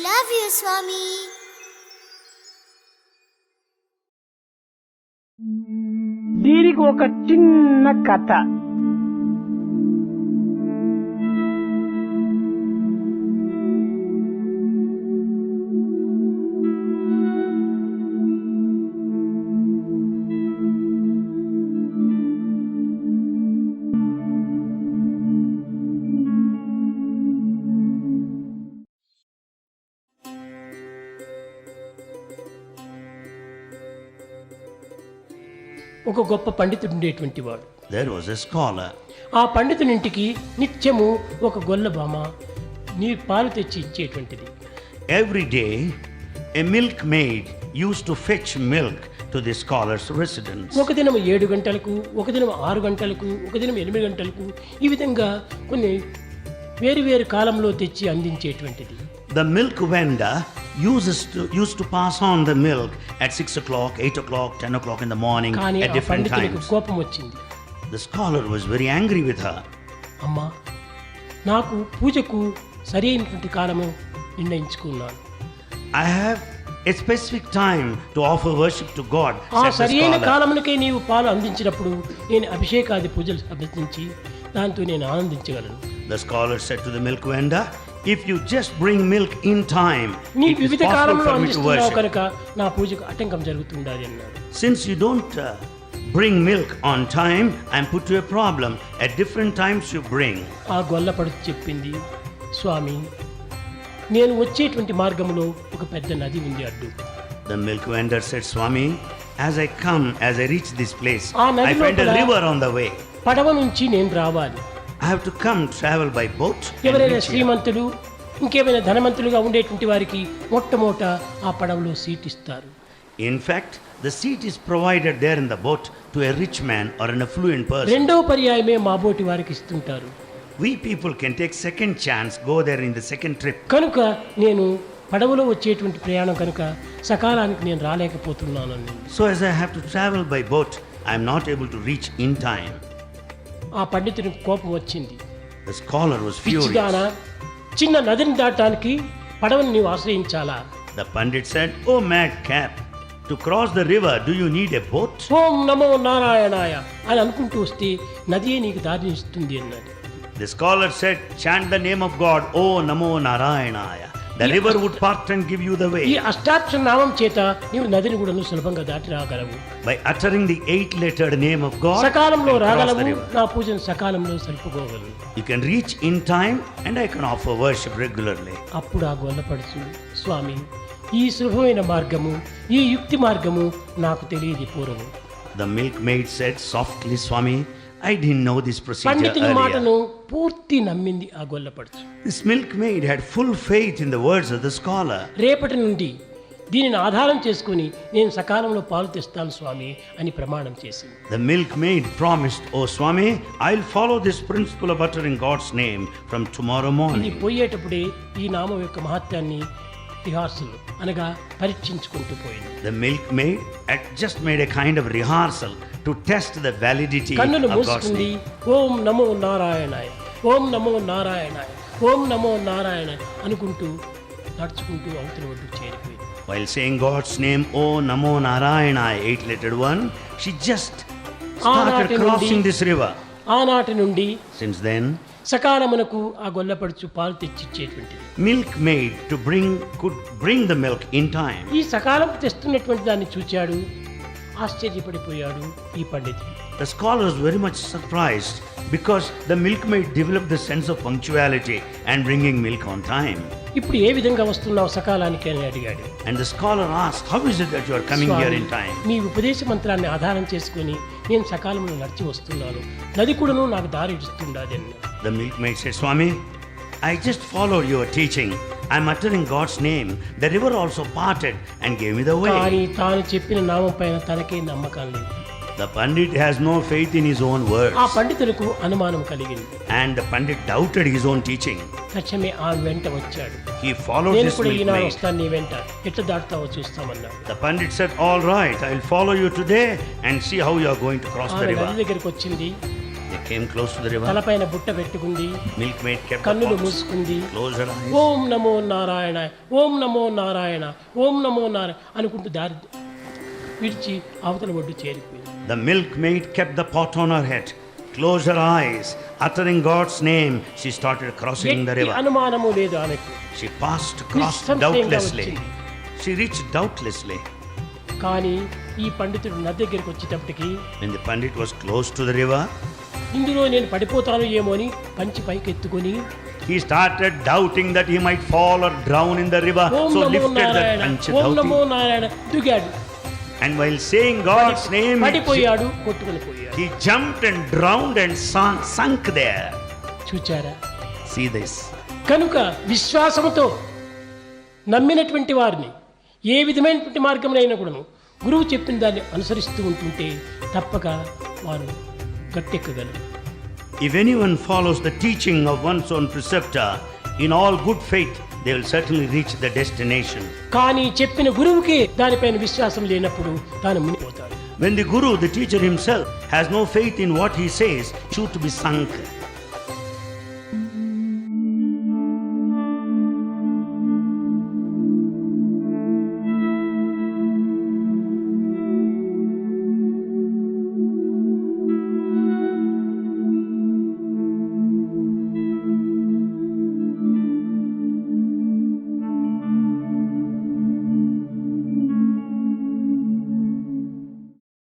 Love you, Swami. దీనికి ఒక చిన్న కథ. ఒక గొప్ప పండితుడు ఉండేటువంటి వాడు. There was a scholar. ఆ పండితునింటికి నిత్యము ఒక గొల్లబామ నీ పాలు తెచ్చి ఇచ్చేటువంటిది. Every day, a milkmaid used to fetch milk to the scholar's residence. ఒక దినం 7 గంటలకు, ఒక దినం 6 గంటలకు, ఒక దినం 8 గంటలకు, ఈ విధంగా కొన్ని వేరు కాలంలో తెచ్చి అందించేటువంటిది. The milk vendor used to pass on the milk at 6 o'clock, 8 o'clock, 10 o'clock in the morning కానీ at ఆ different పండితునికి times. కోపం వచ్చింది. The scholar was very angry with her. అమ్మా, నాకు పూజకు సరైనటువంటి కాలము నిర్ణయించుకున్నాను. I have a specific time to offer worship to God, ఆ said the సరైన scholar. కాలమునకే నీవు పాలు అందించినప్పుడు నేను అభిషేకాది పూజలు అభ్యసించి దాంతో నేను ఆనందించగలను. The scholar said to the milk vendor, if you just bring milk in time, నీ it is వివిధ possible కాలంలో for me to అందిస్తున్నావు worship. కనుక నా పూజకు ఆటంకం జరుగుతుండాలి అన్నాడు. Since you don't bring milk on time, I'm put to a problem. At different times you bring. ఆ గొల్లపడుచు చెప్పింది, స్వామి, నేను వచ్చేటువంటి మార్గంలో ఒక పెద్ద నది ఉంది అడ్డు. The milk vendor said, Swami, as I reach this place, ఆ I నది find a లోపల river on the way. పడవ నుంచి నేను రావాలి. I have to travel by boat. and ఎవరైనా reach here. శ్రీమంతులు ఇంకేమైనా ధనవంతులుగా ఉండేటువంటి వారికి మొట్టమొదట ఆ పడవలో సీట్ ఇస్తారు. In fact, the seat is provided there in the boat to a rich man or an affluent person. రెండవ పర్యాయమే మా బోటి వారికి ఇస్తుంటారు. We people can take second chance, go there in the second trip. కనుక నేను పడవలో వచ్చేటువంటి ప్రయాణం కనుక సకాలానికి నేను రాలేకపోతున్నాను. So as I have to travel by boat, I am not able to reach in time. ఆ పండితునికి కోపం వచ్చింది. The scholar was furious. పిచ్చిదానా, చిన్న నదిని దాటడానికి పడవని నీవు ఆశ్రయించాలా? The pandit said, oh madcap, to cross the river, do you need a boat? ఓం నమో నారాయణాయ అని అనుకుంటూ వస్తే నదియే నీకు దారిని ఇస్తుంది అన్నాడు. The scholar said, chant the name of God, oh namo narayanaya. The river would part and give you the ఈ way. అష్టాక్షర నామం చేత నీవు నదిని కూడా సులభంగా దాటి రాగలవు. By uttering the 8-lettered name of God, సకాలంలో you can cross the రాగలవు, river. నా పూజను సకాలంలో సరిపుకోగలవు. You can reach in time and I can offer worship regularly. అప్పుడు ఆ గొల్లపడుచు, స్వామి, ఈ సులభమైన మార్గము, ఈ యుక్తి మార్గము నాకు తెలియదు పూర్వము. The milkmaid said softly, Swami, I didn't know this procedure పండితుని earlier. మాటను పూర్తి నమ్మింది ఆ గొల్లపడుచు. This milkmaid had full faith in the words of the scholar. రేపటి నుండి దీనిని ఆధారం చేసుకుని నేను సకాలంలో పాలు తెస్తాను స్వామి అని ప్రమాణం చేసింది. The milkmaid promised, oh Swami, I'll follow this principle of uttering God's name from tomorrow ఇది morning. పోయేటప్పుడే ఈ నామం యొక్క మహత్యాన్ని రిహార్సల్ అనగా పరీక్షించుకుంటూ పోయింది. The milkmaid had just made a kind of rehearsal to test the validity కన్నులు of God's మూసుకుంది. name. ఓం నమో నారాయణాయ, ఓం నమో నారాయణాయ, ఓం నమో నారాయణ అనుకుంటూ నడుచుకుంటూ అవతల ఒడ్డుకు చేరిపోయింది. While saying God's name, oh Namo Narayana, 8-lettered one, she just started ఆనాటి crossing నుండి- this river. ఆనాటి నుండి Since then, సకాలమునకు ఆ గొల్లపడుచు పాలు తెచ్చిచ్చేటువంటిది. milkmaid could bring the milk in time. ఈ సకాలం తెస్తున్నటువంటి దాన్ని చూచాడు, ఆశ్చర్యపడిపోయాడు ఈ పండితుడు. The scholar was very much surprised because the milkmaid developed the sense of punctuality and bringing milk on time. ఇప్పుడు ఏ విధంగా వస్తున్నావు సకాలానికి అని అడిగాడు. And the scholar asked, how is it that you are coming here in time? మీ ఉపదేశ మంత్రాన్ని ఆధారం చేసుకొని నేను సకాలంలో నడిచి వస్తున్నాను, నది కూడాను నాకు దారి ఇస్తుండాది అన్నాడు. The milkmaid said, Swami, I just followed your teaching. I'm uttering God's name. The river also parted and gave me the way. కానీ తాను చెప్పిన నామం పైన తనకే నమ్మకం లేదు. The Pandit has no faith in his own words. ఆ పండితులకు అనుమానం కలిగింది. And the Pandit doubted his own teaching. తక్షణమే ఆ వెంట వచ్చాడు. He followed నేను this కూడా ఈనాడు milkmaid. వస్తాను నీ వెంట, ఎట్లా దాటుతావో చూస్తామన్నాడు. The Pandit said, all right, I'll follow you today and see how you are going to cross the ఆమె నది river. దగ్గరికి వచ్చింది. They came close to the river. తలపైన బుట్ట పెట్టుకుంది. Milkmaid kept the కన్నులు pots, మూసుకుంది. closed her eyes. ఓం నమో నారాయణ, ఓం నమో నారాయణ, ఓం నమో నారాయణ అనుకుంటూ దారి విడిచి అవతల ఒడ్డు చేరిపోయింది. The milkmaid kept the pot on her head, closed her eyes, uttering God's name. She started crossing the ఎట్టి river. అనుమానము లేదు ఆమెకు. She passed, crossed నిస్సంశయంగా doubtlessly. వచ్చింది. She reached doubtlessly. కానీ ఈ పండితుడు నది దగ్గరికి వచ్చేటప్పటికి When the Pandit was close to the river, ఇందులో నేను పడిపోతాను ఏమో అని పంచి పైకి ఎత్తుకొని he started doubting that he might fall or drown in the river. Om So Namo lifted that Narayana, panch Om Namo dhauti. Narayana దిగాడు. And while saying God's name, పడిపోయాడు, కొట్టుకొని పోయాడు. he jumped and drowned and sunk there. చూచారా? See this. కనుక విశ్వాసముతో నమ్మినటువంటి వారిని ఏ విధమైనటువంటి మార్గంలో కూడాను గురువు చెప్పిన దాన్ని అనుసరిస్తూ ఉంటుంటే తప్పక వారు గట్టెక్కగలరు. If anyone follows the teaching of one's own preceptor in all good faith, they will certainly reach the destination. కానీ చెప్పిన గురువుకే దానిపైన విశ్వాసం లేనప్పుడు తాను మునిగిపోతాడు. When the guru, the teacher himself, has no faith in what he says, sure to be sunk.